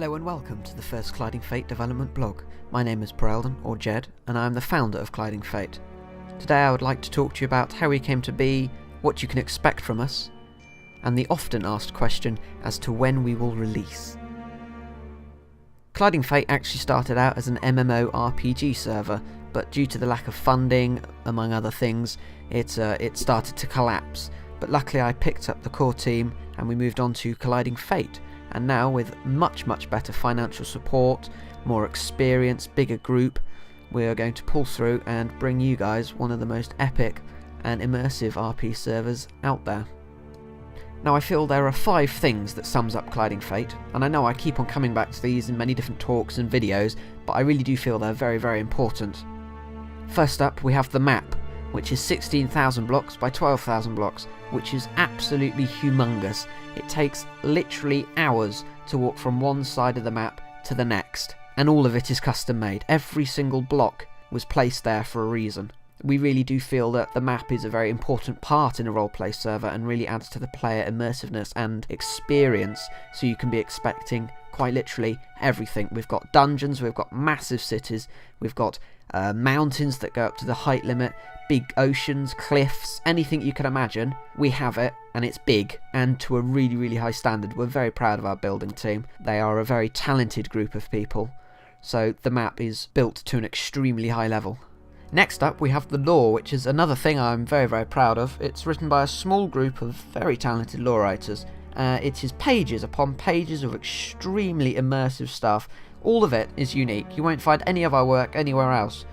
Hello and welcome to the first Colliding Fate development blog. My name is Perelden, or Jed, and I am the founder of Colliding Fate. Today I would like to talk to you about how we came to be, what you can expect from us, and the often asked question as to when we will release. Colliding Fate actually started out as an MMORPG server, but due to the lack of funding, among other things, it started to collapse. But luckily I picked up the core team and we moved on to Colliding Fate. And now, with much better financial support, more experience, bigger group, we are going to pull through and bring you guys one of the most epic and immersive RP servers out there. Now, I feel there are 5 things that sums up Colliding Fate, and I know I keep on coming back to these in many different talks and videos, but I really do feel they're very important. First up, we have the map, which is 16,000 blocks by 12,000 blocks, which is absolutely humongous. It takes literally hours to walk from one side of the map to the next, and all of it is custom made. Every single block was placed there for a reason. We really do feel that the map is a very important part in a roleplay server and really adds to the player immersiveness and experience, so you can be expecting quite literally everything. We've got dungeons, we've got massive cities, we've got mountains that go up to the height limit, big oceans, cliffs, anything you can imagine, we have it, and it's big and to a really high standard. We're very proud of our building team. They are a very talented group of people, so the map is built to an extremely high level. Next up, we have the lore, which is another thing I'm very proud of. It's written by a small group of very talented lore writers. It is pages upon pages of extremely immersive stuff. All of it is unique. You won't find any of our work anywhere else.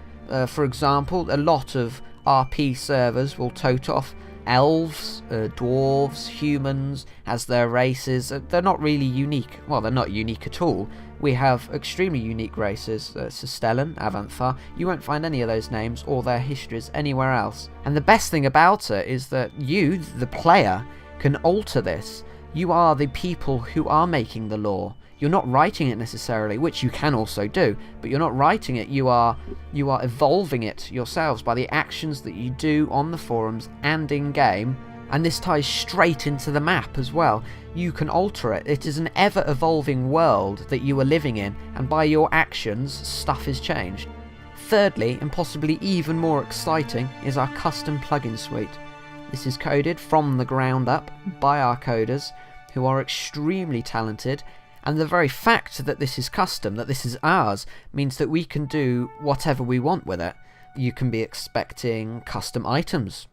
For example, a lot of RP servers will tote off elves, dwarves, humans as their races. They're not really unique. Well, they're not unique at all. We have extremely unique races, Cestelan, Avan-Thar. You won't find any of those names or their histories anywhere else. And the best thing about it is that you, the player, can alter this. You are the people who are making the lore. You're not writing it necessarily, which you can also do, but you're not writing it, you are evolving it yourselves by the actions that you do on the forums and in-game, and this ties straight into the map as well. You can alter it. It is an ever-evolving world that you are living in, and by your actions, stuff is changed. Thirdly, and possibly even more exciting, is our custom plugin suite. This is coded from the ground up by our coders, who are extremely talented, and the very fact that this is custom, that this is ours, means that we can do whatever we want with it. You can be expecting custom items,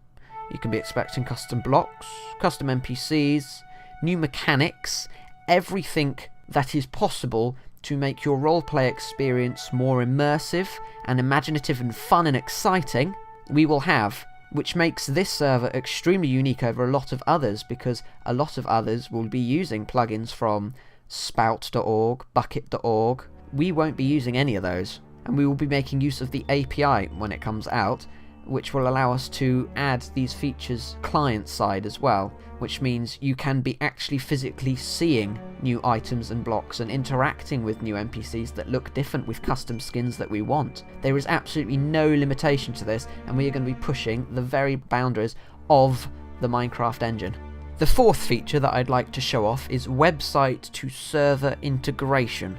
you can be expecting custom blocks, custom NPCs, new mechanics, everything that is possible to make your roleplay experience more immersive and imaginative and fun and exciting, we will have, which makes this server extremely unique over a lot of others, because a lot of others will be using plugins from spout.org, bucket.org. We won't be using any of those, and we will be making use of the API when it comes out, which will allow us to add these features client side as well, which means you can be actually physically seeing new items and blocks and interacting with new NPCs that look different with custom skins that we want. There is absolutely no limitation to this, and we are going to be pushing the very boundaries of the Minecraft engine. The fourth feature that I'd like to show off is website to server integration.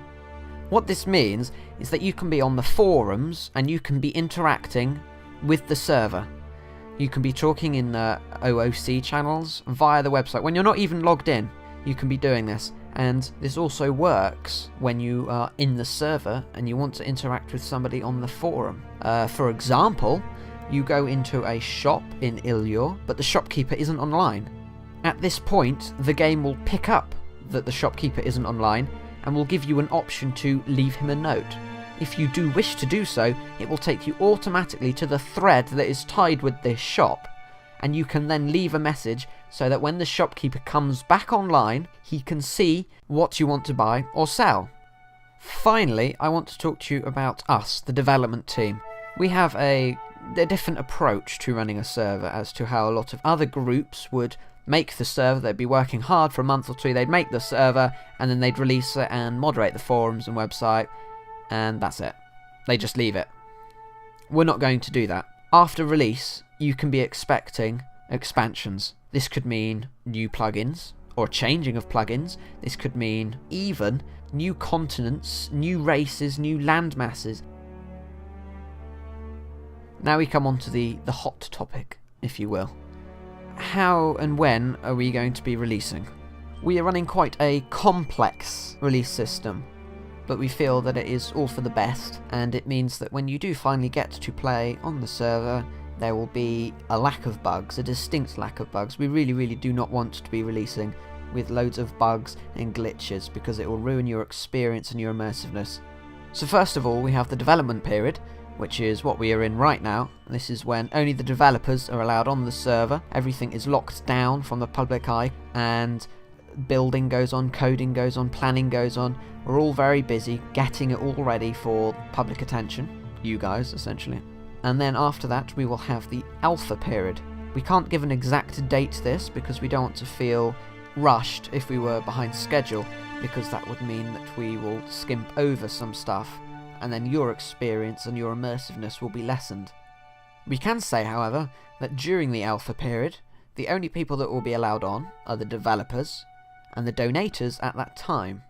What this means is that you can be on the forums and you can be interacting with the server. You can be talking in the OOC channels via the website. When you're not even logged in, you can be doing this. And this also works when you are in the server and you want to interact with somebody on the forum. For example, you go into a shop in Yyol, but the shopkeeper isn't online. At this point, the game will pick up that the shopkeeper isn't online and will give you an option to leave him a note. If you do wish to do so, it will take you automatically to the thread that is tied with this shop, and you can then leave a message so that when the shopkeeper comes back online, he can see what you want to buy or sell. Finally, I want to talk to you about us, the development team. We have a different approach to running a server as to how a lot of other groups would make the server. They'd be working hard for a month or two, they'd make the server, and then they'd release it and moderate the forums and website, and that's it. They just leave it. We're not going to do that. After release, you can be expecting expansions. This could mean new plugins, or changing of plugins. This could mean even new continents, new races, new land masses. Now we come on to the hot topic, if you will. How and when are we going to be releasing? We are running quite a complex release system, but we feel that it is all for the best, and it means that when you do finally get to play on the server, there will be a lack of bugs, a distinct lack of bugs. We really do not want to be releasing with loads of bugs and glitches, because it will ruin your experience and your immersiveness. So first of all, we have the development period, which is what we are in right now. This is when only the developers are allowed on the server. Everything is locked down from the public eye, and building goes on, coding goes on, planning goes on. We're all very busy getting it all ready for public attention, you guys essentially. And then after that we will have the alpha period. We can't give an exact date to this because we don't want to feel rushed if we were behind schedule, because that would mean that we will skimp over some stuff, and then your experience and your immersiveness will be lessened. We can say, however, that during the alpha period, the only people that will be allowed on are the developers and the donators at that time.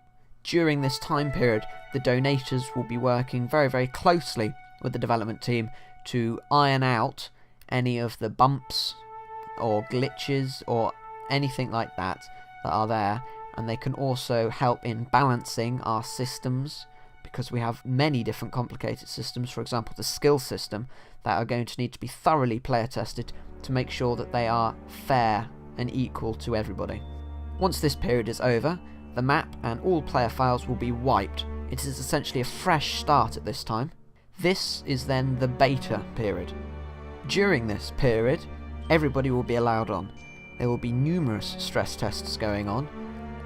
During this time period, the donators will be working very closely with the development team to iron out any of the bumps or glitches or anything like that are there, and they can also help in balancing our systems, because we have many different complicated systems, for example the skill system, that are going to need to be thoroughly player tested to make sure that they are fair and equal to everybody. Once this period is over, the map and all player files will be wiped. It is essentially a fresh start at this time. This is then the beta period. During this period, everybody will be allowed on. There will be numerous stress tests going on.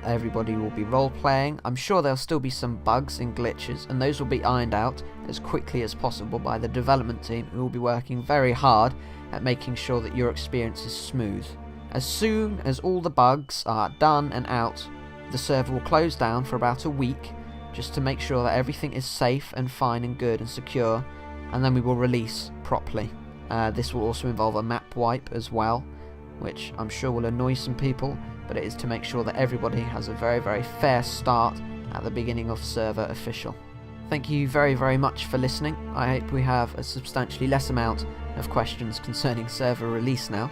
Everybody will be role-playing. I'm sure there'll still be some bugs and glitches, and those will be ironed out as quickly as possible by the development team, who will be working very hard at making sure that your experience is smooth. As soon as all the bugs are done and out, the server will close down for about a week, just to make sure that everything is safe and fine and good and secure, and then we will release properly. This will also involve a map wipe as well, which I'm sure will annoy some people, but it is to make sure that everybody has a very fair start at the beginning of server official. Thank you very much for listening. I hope we have a substantially less amount of questions concerning server release now.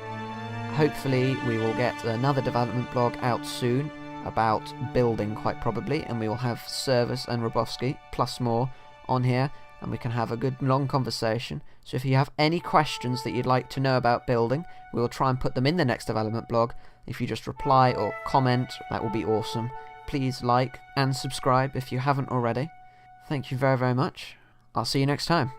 Hopefully we will get another development blog out soon about building, quite probably, and we will have Service and Robowski plus more on here, and we can have a good long conversation. So if you have any questions that you'd like to know about building, we will try and put them in the next development blog. If you just reply or comment, that will be awesome. Please like and subscribe if you haven't already. Thank you very much. I'll see you next time.